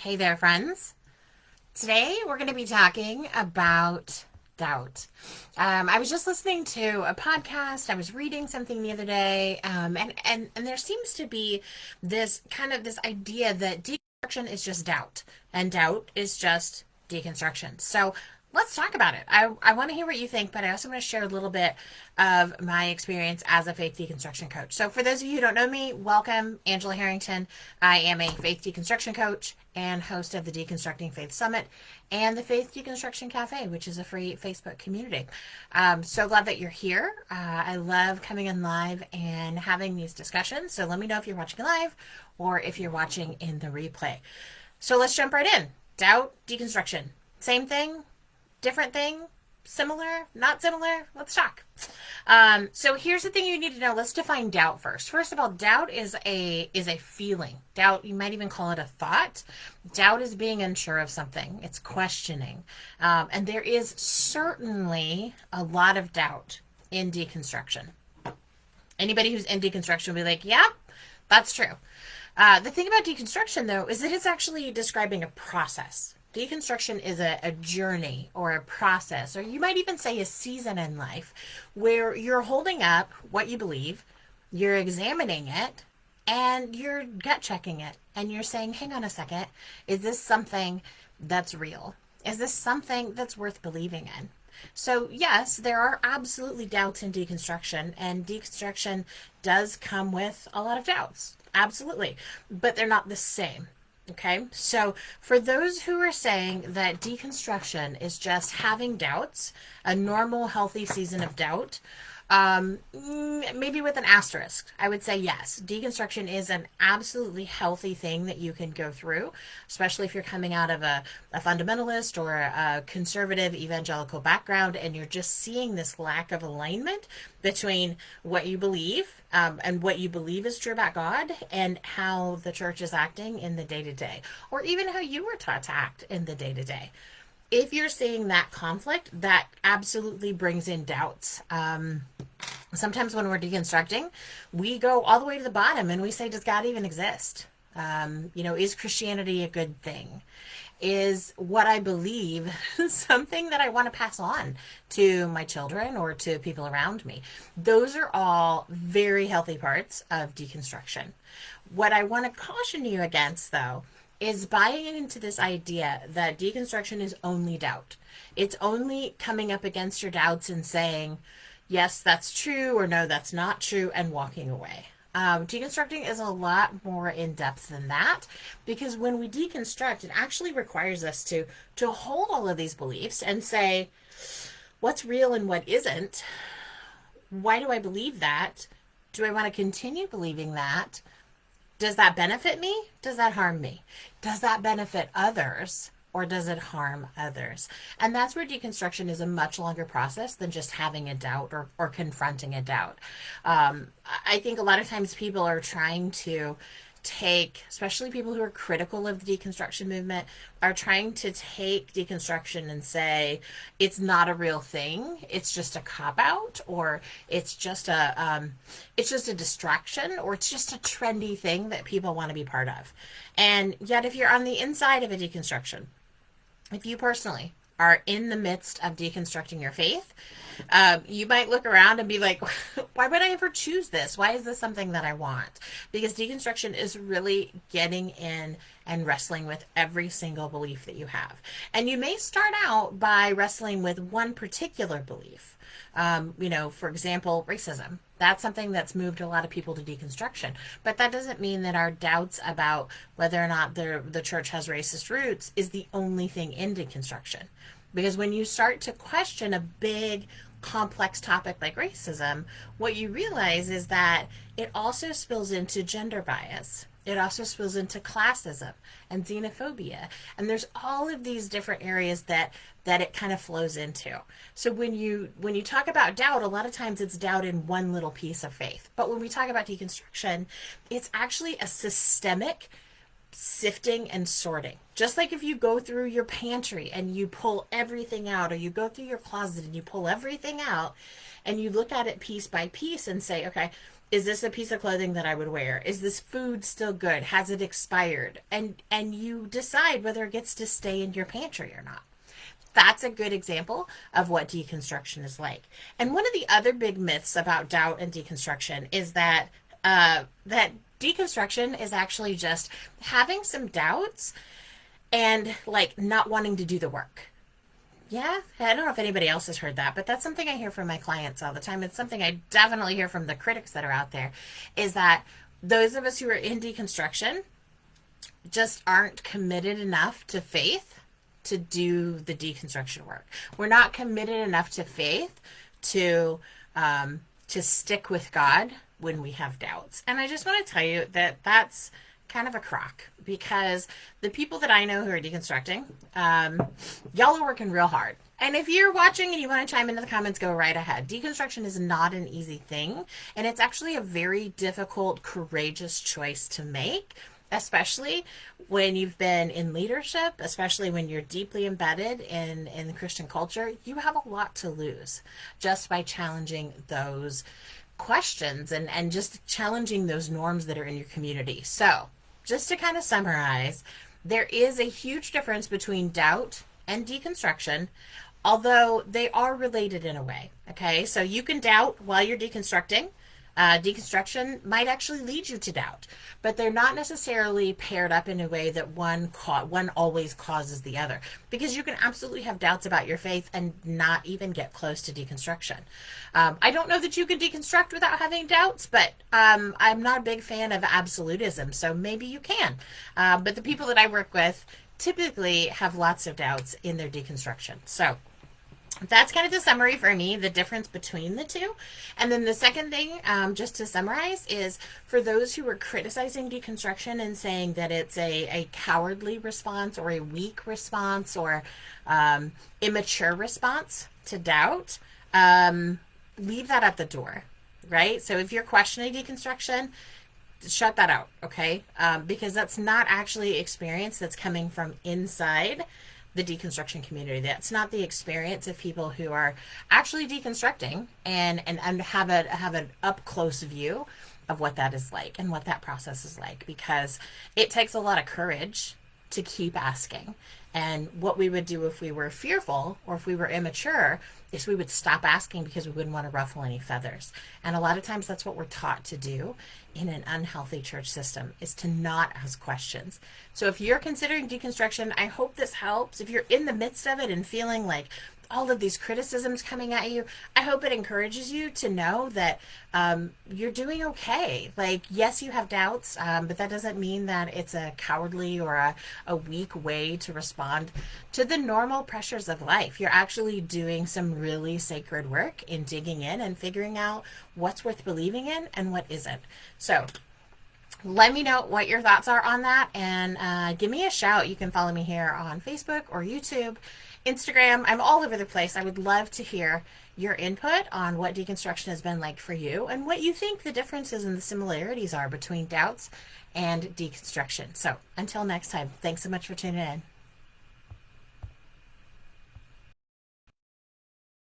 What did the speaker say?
Hey there, friends. Today we're going to be talking about doubt. I was just listening to a podcast. I was reading something the other day, and there seems to be this idea that deconstruction is just doubt, and doubt is just deconstruction. So let's talk about it. I want to hear what you think, but I also want to share a little bit of my experience as a faith deconstruction coach. So, for those of you who don't know me, welcome, Angela Harrington. I am a faith deconstruction coach and host of the Deconstructing Faith Summit and the Faith Deconstruction Cafe, which is a free Facebook community. So glad that you're here. I love coming in live and having these discussions. So, let me know if you're watching live or if you're watching in the replay. So, let's jump right in. Doubt, deconstruction. Same thing, different thing, similar, not similar. Let's talk. So here's the thing you need to know. Let's define doubt first. First of all, doubt is a feeling. Doubt, you might even call it a thought. Doubt is being unsure of something. It's questioning. And there is certainly a lot of doubt in deconstruction. Anybody who's in deconstruction will be like, yeah, that's true. The thing about deconstruction, though, is that it's actually describing a process. Deconstruction is a journey or a process, or you might even say a season in life where you're holding up what you believe, you're examining it, and you're gut checking it. And you're saying, hang on a second, is this something that's real? Is this something that's worth believing in? So, yes, there are absolutely doubts in deconstruction, and deconstruction does come with a lot of doubts. Absolutely. But they're not the same. Okay, so for those who are saying that deconstruction is just having doubts, a normal, healthy season of doubt, maybe with an asterisk, I would say yes. Deconstruction is an absolutely healthy thing that you can go through, especially if you're coming out of a fundamentalist or a conservative evangelical background and you're just seeing this lack of alignment between what you believe and what you believe is true about God and how the church is acting in the day to day, or even how you were taught to act in the day to day. If you're seeing that conflict, that absolutely brings in doubts. Sometimes when we're deconstructing, we go all the way to the bottom and we say, does God even exist? Is Christianity a good thing? Is what I believe something that I want to pass on to my children or to people around me? Those are all very healthy parts of deconstruction. What I want to caution you against, though, is buying into this idea that deconstruction is only doubt. It's only coming up against your doubts and saying, yes, that's true, or no, that's not true, and walking away. Deconstructing is a lot more in depth than that, because when we deconstruct, it actually requires us to hold all of these beliefs and say, what's real and what isn't? Why do I believe that? Do I want to continue believing that? Does that benefit me? Does that harm me? Does that benefit others? Or does it harm others? And that's where deconstruction is a much longer process than just having a doubt or confronting a doubt. I think a lot of times people are trying to take, especially people who are critical of the deconstruction movement, are trying to take deconstruction and say it's not a real thing, it's just a cop out, or it's just a distraction, or it's just a trendy thing that people want to be part of. And yet, if you're on the inside of a deconstruction, if you personally are in the midst of deconstructing your faith, you might look around and be like, why would I ever choose this? Why is this something that I want? Because deconstruction is really getting in and wrestling with every single belief that you have. And you may start out by wrestling with one particular belief. For example, racism. That's something that's moved a lot of people to deconstruction. But that doesn't mean that our doubts about whether or not the church has racist roots is the only thing in deconstruction. Because when you start to question a big, complex topic like racism, what you realize is that it also spills into gender bias. It also spills into classism and xenophobia. And there's all of these different areas that it kind of flows into. So when you talk about doubt, a lot of times it's doubt in one little piece of faith. But when we talk about deconstruction, it's actually a systemic sifting and sorting. Just like if you go through your pantry and you pull everything out, or you go through your closet and you pull everything out and you look at it piece by piece and say, okay, Is this a piece of clothing that I would wear? Is this food still good? Has it expired? And you decide whether it gets to stay in your pantry or not. That's a good example of what deconstruction is like. And one of the other big myths about doubt and deconstruction is that deconstruction is actually just having some doubts and like not wanting to do the work. Yeah, I don't know if anybody else has heard that, but that's something I hear from my clients all the time. It's something I definitely hear from the critics that are out there, is that those of us who are in deconstruction just aren't committed enough to faith to do the deconstruction work. We're not committed enough to faith to stick with God when we have doubts. And I just want to tell you that that's kind of a crock, because the people that I know who are deconstructing, y'all are working real hard. And if you're watching and you want to chime into the comments, go right ahead. Deconstruction is not an easy thing, and it's actually a very difficult, courageous choice to make, especially when you've been in leadership, especially when you're deeply embedded in the Christian culture. You have a lot to lose just by challenging those questions and just challenging those norms that are in your community. So just to kind of summarize, there is a huge difference between doubt and deconstruction, although they are related in a way. Okay, so you can doubt while you're deconstructing. Deconstruction might actually lead you to doubt, but they're not necessarily paired up in a way that one always causes the other, because you can absolutely have doubts about your faith and not even get close to deconstruction. I don't know that you can deconstruct without having doubts, but I'm not a big fan of absolutism, so maybe you can. But the people that I work with typically have lots of doubts in their deconstruction. So that's kind of the summary for me, the difference between the two. And then the second thing, just to summarize, is for those who are criticizing deconstruction and saying that it's a cowardly response or a weak response or immature response to doubt, leave that at the door, right? So if you're questioning deconstruction, shut that out, okay? Because that's not actually experience that's coming from inside the deconstruction community. That's not the experience of people who are actually deconstructing and have an up close view of what that is like and what that process is like, because it takes a lot of courage to keep asking. And what we would do if we were fearful or if we were immature is we would stop asking because we wouldn't want to ruffle any feathers. And a lot of times that's what we're taught to do in an unhealthy church system, is to not ask questions. So if you're considering deconstruction, I hope this helps. If you're in the midst of it and feeling like all of these criticisms coming at you, I hope it encourages you to know that you're doing okay. Like, yes, you have doubts, but that doesn't mean that it's a cowardly or a weak way to respond to the normal pressures of life. You're actually doing some really sacred work in digging in and figuring out what's worth believing in and what isn't. So let me know what your thoughts are on that, and give me a shout. You can follow me here on Facebook or YouTube, Instagram. I'm all over the place. I would love to hear your input on what deconstruction has been like for you and what you think the differences and the similarities are between doubts and deconstruction. So until next time, thanks so much for tuning in.